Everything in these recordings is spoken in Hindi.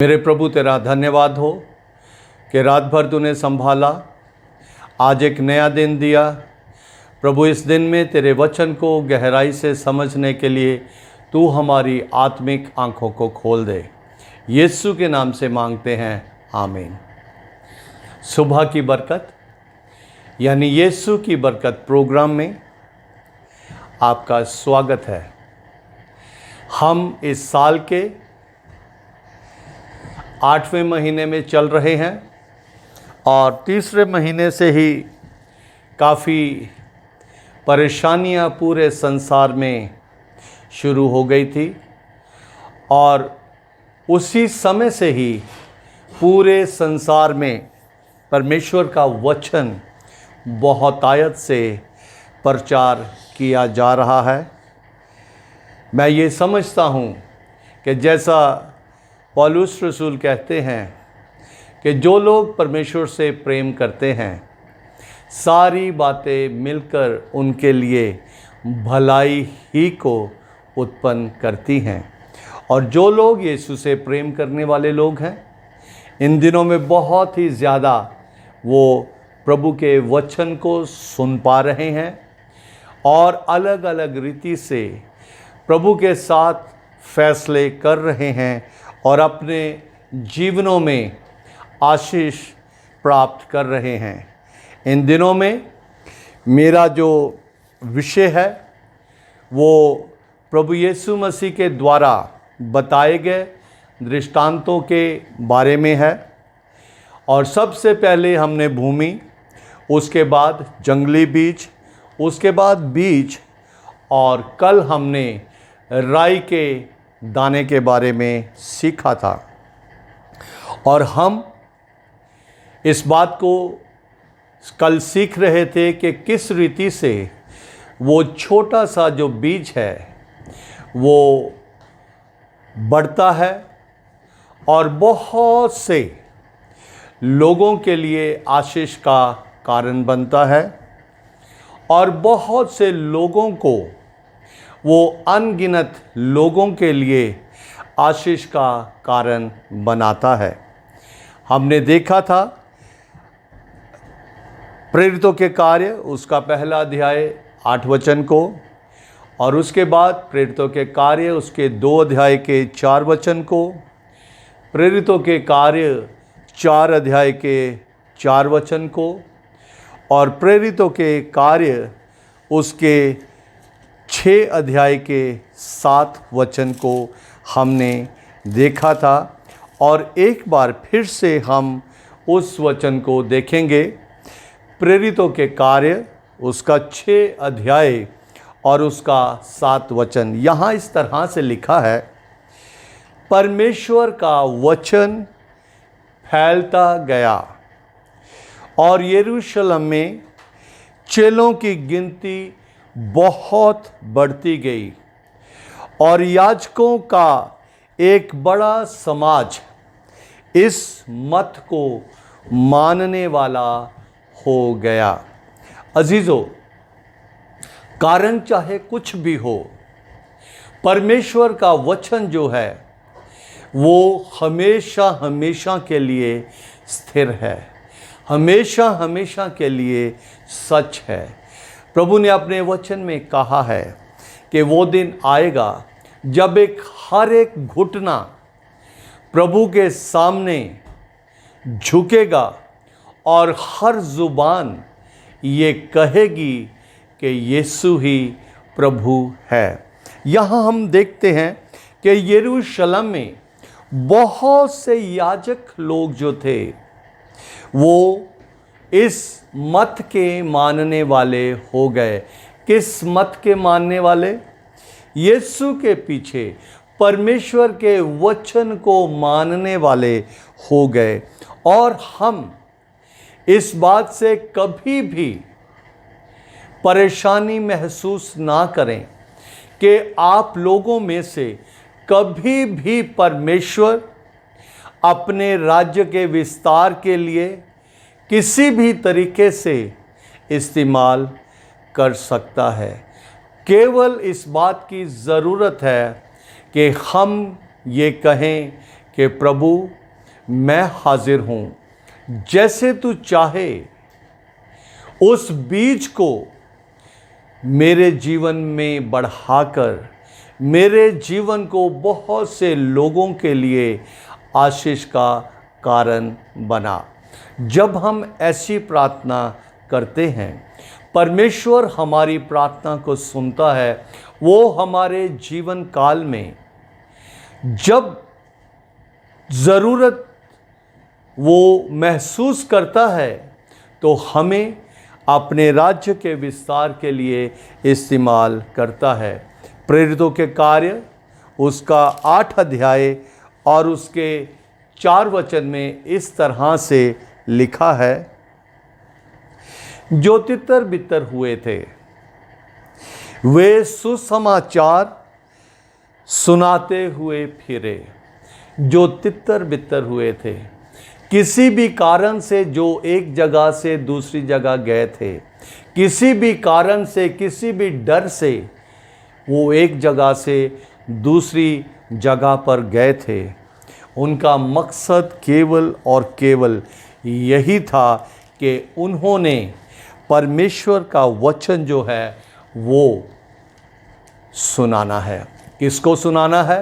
मेरे प्रभु तेरा धन्यवाद हो कि रात भर तूने संभाला, आज एक नया दिन दिया। प्रभु, इस दिन में तेरे वचन को गहराई से समझने के लिए तू हमारी आत्मिक आंखों को खोल दे। यीशु के नाम से मांगते हैं, आमीन। सुबह की बरकत यानी यीशु की बरकत प्रोग्राम में आपका स्वागत है। हम इस साल के 8वें महीने में चल रहे हैं और तीसरे महीने से ही काफ़ी परेशानियां पूरे संसार में शुरू हो गई थी और उसी समय से ही पूरे संसार में परमेश्वर का वचन बहुतायत से प्रचार किया जा रहा है। मैं ये समझता हूँ कि जैसा पौलुस रसूल कहते हैं कि जो लोग परमेश्वर से प्रेम करते हैं, सारी बातें मिलकर उनके लिए भलाई ही को उत्पन्न करती हैं। और जो लोग यीशु से प्रेम करने वाले लोग हैं, इन दिनों में बहुत ही ज़्यादा वो प्रभु के वचन को सुन पा रहे हैं और अलग अलग रीति से प्रभु के साथ फैसले कर रहे हैं और अपने जीवनों में आशीष प्राप्त कर रहे हैं। इन दिनों में मेरा जो विषय है वो प्रभु यीशु मसीह के द्वारा बताए गए दृष्टांतों के बारे में है। और सबसे पहले हमने भूमि, उसके बाद जंगली बीज, उसके बाद बीज और कल हमने राई के दाने के बारे में सीखा था। और हम इस बात को कल सीख रहे थे कि किस रीति से वो छोटा सा जो बीज है वो बढ़ता है और बहुत से लोगों के लिए आशीष का कारण बनता है और बहुत से लोगों को, वो अनगिनत लोगों के लिए आशीष का कारण बनाता है। हमने देखा था प्रेरितों के कार्य, उसका पहला अध्याय 8 वचन को, और उसके बाद प्रेरितों के कार्य उसके 2 अध्याय के 4 वचन को, प्रेरितों के कार्य 4 अध्याय के 4 वचन को, और प्रेरितों के कार्य उसके 6 अध्याय के 7 वचन को हमने देखा था। और एक बार फिर से हम उस वचन को देखेंगे। प्रेरितों के कार्य उसका 6 अध्याय और उसका 7 वचन। यहाँ इस तरह से लिखा है, परमेश्वर का वचन फैलता गया और यरूशलेम में चेलों की गिनती बहुत बढ़ती गई और याजकों का एक बड़ा समाज इस मत को मानने वाला हो गया। अजीजों, कारण चाहे कुछ भी हो, परमेश्वर का वचन जो है वो हमेशा हमेशा के लिए स्थिर है, हमेशा हमेशा के लिए सच है। प्रभु ने अपने वचन में कहा है कि वो दिन आएगा जब हर एक घुटना प्रभु के सामने झुकेगा और हर जुबान ये कहेगी कि यीशु ही प्रभु है। यहाँ हम देखते हैं कि यरूशलेम में बहुत से याजक लोग जो थे वो इस मत के मानने वाले हो गए। किस मत के मानने वाले? यीशु के पीछे परमेश्वर के वचन को मानने वाले हो गए। और हम इस बात से कभी भी परेशानी महसूस ना करें कि आप लोगों में से कभी भी परमेश्वर अपने राज्य के विस्तार के लिए किसी भी तरीके से इस्तेमाल कर सकता है। केवल इस बात की ज़रूरत है कि हम ये कहें कि प्रभु मैं हाजिर हूँ, जैसे तू चाहे उस बीज को मेरे जीवन में बढ़ाकर मेरे जीवन को बहुत से लोगों के लिए आशीष का कारण बना। जब हम ऐसी प्रार्थना करते हैं, परमेश्वर हमारी प्रार्थना को सुनता है। वो हमारे जीवन काल में जब ज़रूरत वो महसूस करता है तो हमें अपने राज्य के विस्तार के लिए इस्तेमाल करता है। प्रेरितों के कार्य उसका 8 अध्याय और उसके 4 वचन में इस तरह से लिखा है, जो तितर बितर हुए थे वे सुसमाचार सुनाते हुए फिरे। जो तितर बितर हुए थे, किसी भी कारण से जो एक जगह से दूसरी जगह गए थे, किसी भी कारण से, किसी भी डर से वो एक जगह से दूसरी जगह पर गए थे, उनका मकसद केवल और केवल यही था कि उन्होंने परमेश्वर का वचन जो है वो सुनाना है। किसको सुनाना है?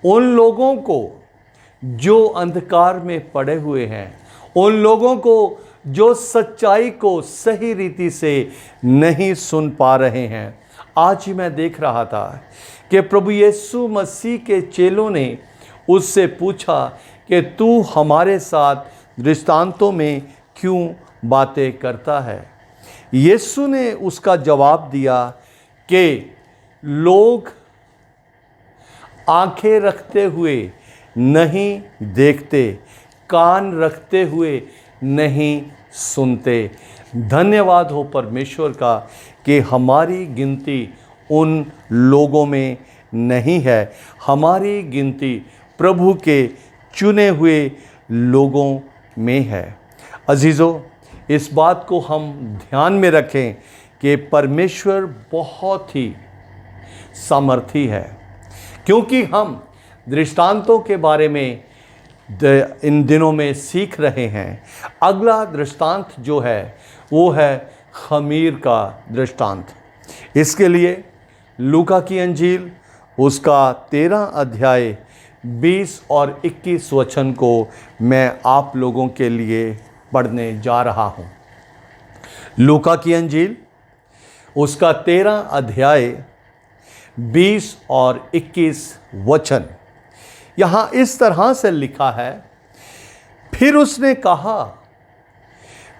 उन लोगों को जो अंधकार में पड़े हुए हैं, उन लोगों को जो सच्चाई को सही रीति से नहीं सुन पा रहे हैं। आज ही मैं देख रहा था कि प्रभु यीशु मसीह के चेलों ने उससे पूछा कि तू हमारे साथ दृष्टांतों में क्यों बातें करता है। यीशु ने उसका जवाब दिया कि लोग आंखें रखते हुए नहीं देखते, कान रखते हुए नहीं सुनते। धन्यवाद हो परमेश्वर का कि हमारी गिनती उन लोगों में नहीं है, हमारी गिनती प्रभु के चुने हुए लोगों में है। अजीज़ों, इस बात को हम ध्यान में रखें कि परमेश्वर बहुत ही सामर्थी है, क्योंकि हम दृष्टांतों के बारे में इन दिनों में सीख रहे हैं। अगला दृष्टांत जो है वो है खमीर का दृष्टांत। इसके लिए लूका की अंजील उसका 13 अध्याय 20 और 21 वचन को मैं आप लोगों के लिए पढ़ने जा रहा हूँ। लूका की अंजील उसका 13 अध्याय 20 और 21 वचन यहाँ इस तरह से लिखा है, फिर उसने कहा,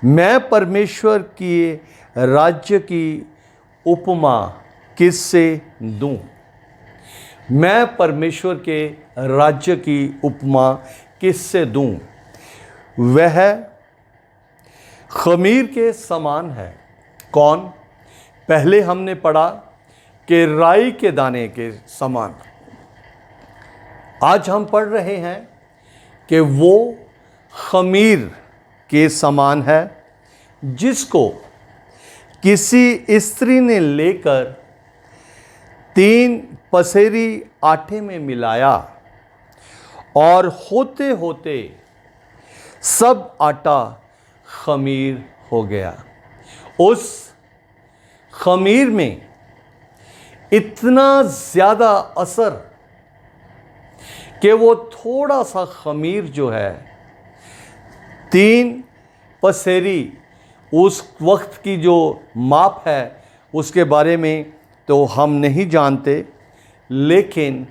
मैं परमेश्वर के राज्य की उपमा किससे दूं? मैं परमेश्वर के राज्य की उपमा किससे दूं? वह खमीर के समान है। कौन? पहले हमने पढ़ा कि राई के दाने के समान। आज हम पढ़ रहे हैं कि वो खमीर के समान है, जिसको किसी स्त्री ने लेकर 3 पसेरी आटे में मिलाया और होते होते सब आटा खमीर हो गया। उस खमीर में इतना ज़्यादा असर कि वो थोड़ा सा खमीर जो है 3 पसेरी, उस वक्त की जो माप है उसके बारे में तो हम नहीं जानते, लेकिन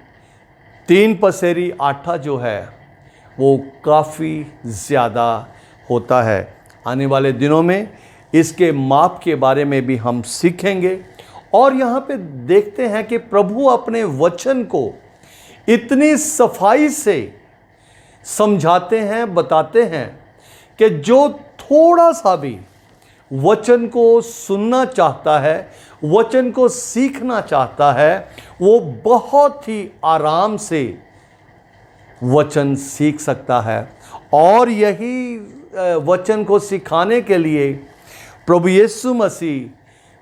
3 पसेरी आटा जो है वो काफ़ी ज़्यादा होता है। आने वाले दिनों में इसके माप के बारे में भी हम सीखेंगे। और यहाँ पे देखते हैं कि प्रभु अपने वचन को इतनी सफाई से समझाते हैं, बताते हैं कि जो थोड़ा सा भी वचन को सुनना चाहता है, वचन को सीखना चाहता है, वो बहुत ही आराम से वचन सीख सकता है। और यही वचन को सिखाने के लिए प्रभु यीशु मसीह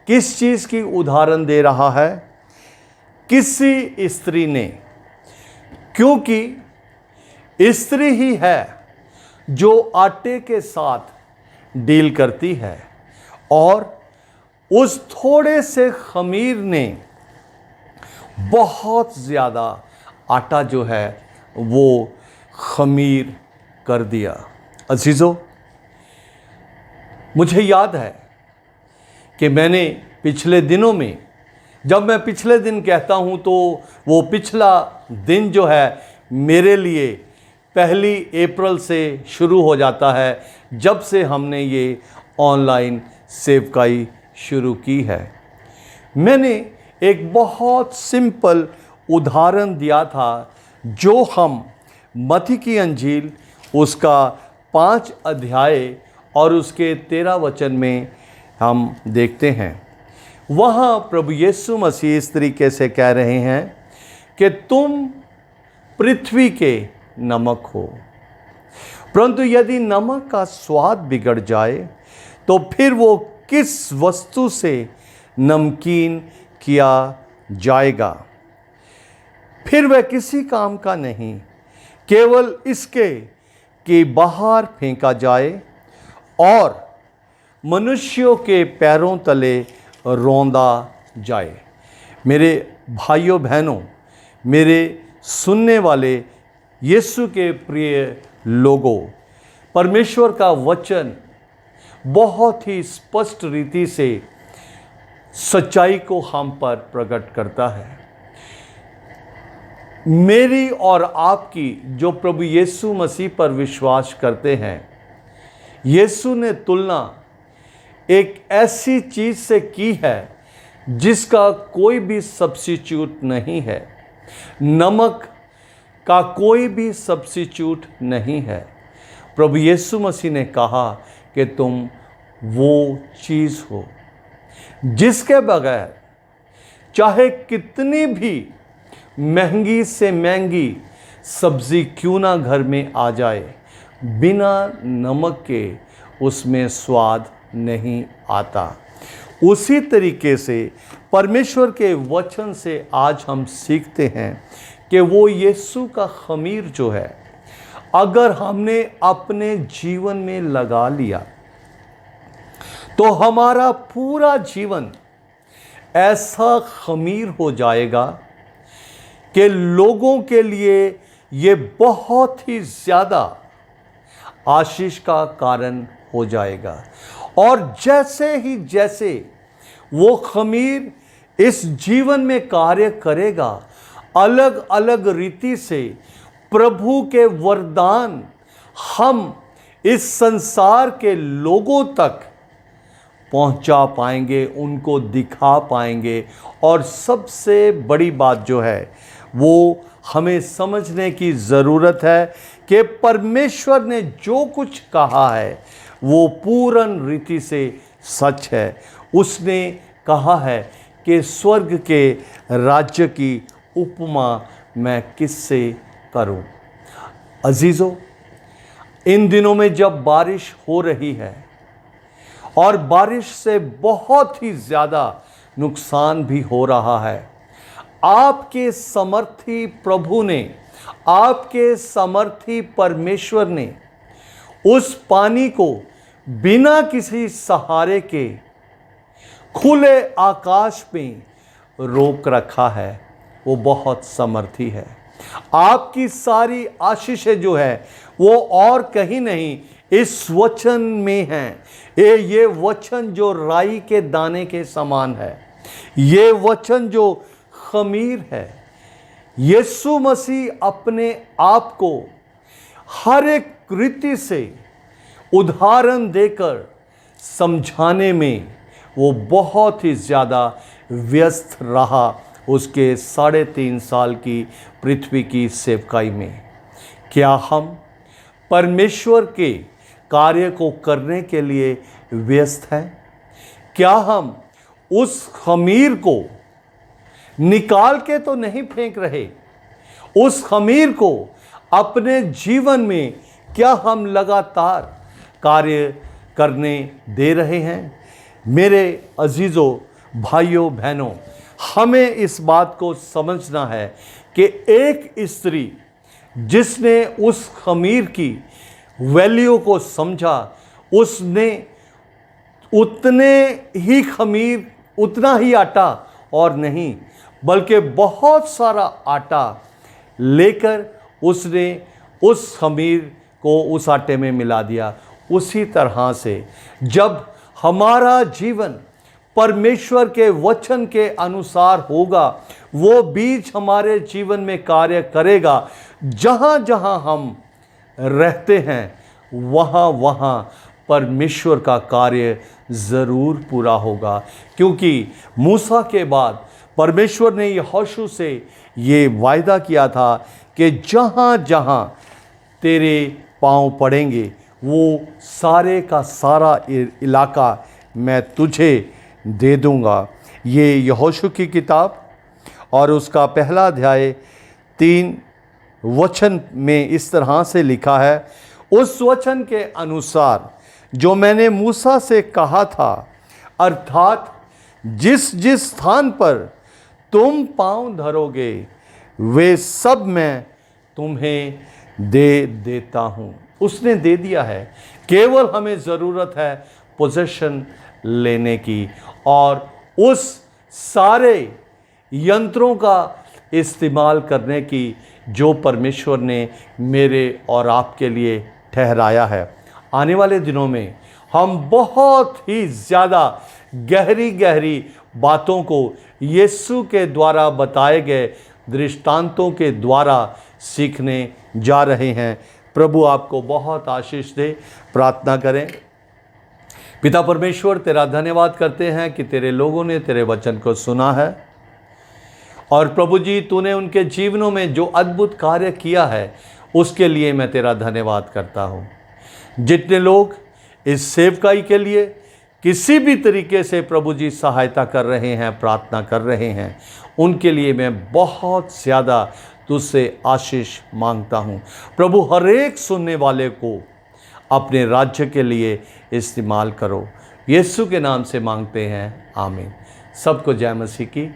किस चीज़ की उदाहरण दे रहा है? किसी स्त्री ने, क्योंकि स्त्री ही है जो आटे के साथ डील करती है और उस थोड़े से खमीर ने बहुत ज़्यादा आटा जो है वो खमीर कर दिया। अजीज़ों, मुझे याद है कि मैंने पिछले दिनों में, जब मैं पिछले दिन कहता हूँ तो वो पिछला दिन जो है मेरे लिए 1 अप्रैल से शुरू हो जाता है, जब से हमने ये ऑनलाइन सेवकाई शुरू की है। मैंने एक बहुत सिंपल उदाहरण दिया था जो हम मत्ती की अंजील उसका 5 अध्याय और उसके 13 वचन में हम देखते हैं। वहाँ प्रभु यीशु मसीह इस तरीके से कह रहे हैं कि तुम पृथ्वी के नमक हो, परंतु यदि नमक का स्वाद बिगड़ जाए तो फिर वो किस वस्तु से नमकीन किया जाएगा? फिर वह किसी काम का नहीं, केवल इसके कि बाहर फेंका जाए और मनुष्यों के पैरों तले रौंदा जाए। मेरे भाइयों बहनों, मेरे सुनने वाले यीशु के प्रिय लोगों, परमेश्वर का वचन बहुत ही स्पष्ट रीति से सच्चाई को हम पर प्रकट करता है। मेरी और आपकी जो प्रभु यीशु मसीह पर विश्वास करते हैं, यीशु ने तुलना एक ऐसी चीज़ से की है जिसका कोई भी सब्स्टिट्यूट नहीं है। नमक का कोई भी सब्स्टिट्यूट नहीं है। प्रभु यीशु मसीह ने कहा कि तुम वो चीज़ हो जिसके बगैर चाहे कितनी भी महंगी से महंगी सब्ज़ी क्यों ना घर में आ जाए, बिना नमक के उसमें स्वाद नहीं आता। उसी तरीके से परमेश्वर के वचन से आज हम सीखते हैं कि वो यीशु का खमीर जो है, अगर हमने अपने जीवन में लगा लिया तो हमारा पूरा जीवन ऐसा खमीर हो जाएगा कि लोगों के लिए ये बहुत ही ज़्यादा आशीष का कारण हो जाएगा। और जैसे वो खमीर इस जीवन में कार्य करेगा, अलग अलग रीति से प्रभु के वरदान हम इस संसार के लोगों तक पहुंचा पाएंगे, उनको दिखा पाएंगे। और सबसे बड़ी बात जो है वो हमें समझने की ज़रूरत है कि परमेश्वर ने जो कुछ कहा है वो पूर्ण रीति से सच है। उसने कहा है कि स्वर्ग के राज्य की उपमा मैं किससे करूं? अजीज़ों, इन दिनों में जब बारिश हो रही है और बारिश से बहुत ही ज़्यादा नुकसान भी हो रहा है, आपके समर्थी प्रभु ने, आपके समर्थी परमेश्वर ने उस पानी को बिना किसी सहारे के खुले आकाश में रोक रखा है। वो बहुत समर्थी है। आपकी सारी आशीषें जो है वो और कहीं नहीं, इस वचन में हैं। ये वचन जो राई के दाने के समान है, ये वचन जो खमीर है, यीशु मसीह अपने आप को हर एक रीति से उदाहरण देकर समझाने में वो बहुत ही ज़्यादा व्यस्त रहा उसके 3.5 साल की पृथ्वी की सेवकाई में। क्या हम परमेश्वर के कार्य को करने के लिए व्यस्त हैं? क्या हम उस खमीर को निकाल के तो नहीं फेंक रहे? उस खमीर को अपने जीवन में क्या हम लगातार कार्य करने दे रहे हैं? मेरे अजीज़ों, भाइयों बहनों, हमें इस बात को समझना है कि एक स्त्री जिसने उस खमीर की वैल्यू को समझा, उसने उतने ही खमीर, उतना ही आटा और नहीं बल्कि बहुत सारा आटा लेकर उसने उस खमीर को उस आटे में मिला दिया। उसी तरह से जब हमारा जीवन परमेश्वर के वचन के अनुसार होगा, वो बीज हमारे जीवन में कार्य करेगा। जहाँ जहाँ हम रहते हैं वहाँ वहाँ परमेश्वर का कार्य ज़रूर पूरा होगा, क्योंकि मूसा के बाद परमेश्वर ने यहोशू से ये वायदा किया था कि जहाँ जहाँ तेरे पाँव पड़ेंगे वो सारे का सारा इलाका मैं तुझे दे दूँगा। ये यहोशू की किताब और उसका पहला अध्याय 3 वचन में इस तरह से लिखा है, उस वचन के अनुसार जो मैंने मूसा से कहा था, अर्थात जिस जिस स्थान पर तुम पाँव धरोगे वे सब मैं तुम्हें दे देता हूँ। उसने दे दिया है, केवल हमें ज़रूरत है पोजीशन लेने की और उस सारे यंत्रों का इस्तेमाल करने की जो परमेश्वर ने मेरे और आपके लिए ठहराया है। आने वाले दिनों में हम बहुत ही ज़्यादा गहरी गहरी बातों को यीशु के द्वारा बताए गए दृष्टांतों के द्वारा सीखने जा रहे हैं। प्रभु आपको बहुत आशीष दे। प्रार्थना करें। पिता परमेश्वर, तेरा धन्यवाद करते हैं कि तेरे लोगों ने तेरे वचन को सुना है और प्रभु जी तूने उनके जीवनों में जो अद्भुत कार्य किया है उसके लिए मैं तेरा धन्यवाद करता हूँ। जितने लोग इस सेवकाई के लिए किसी भी तरीके से प्रभु जी सहायता कर रहे हैं, प्रार्थना कर रहे हैं, उनके लिए मैं बहुत ज़्यादा तुझसे आशीष मांगता हूँ। प्रभु हर एक सुनने वाले को अपने राज्य के लिए इस्तेमाल करो। यीशु के नाम से मांगते हैं, आमीन। सबको जय मसीह की।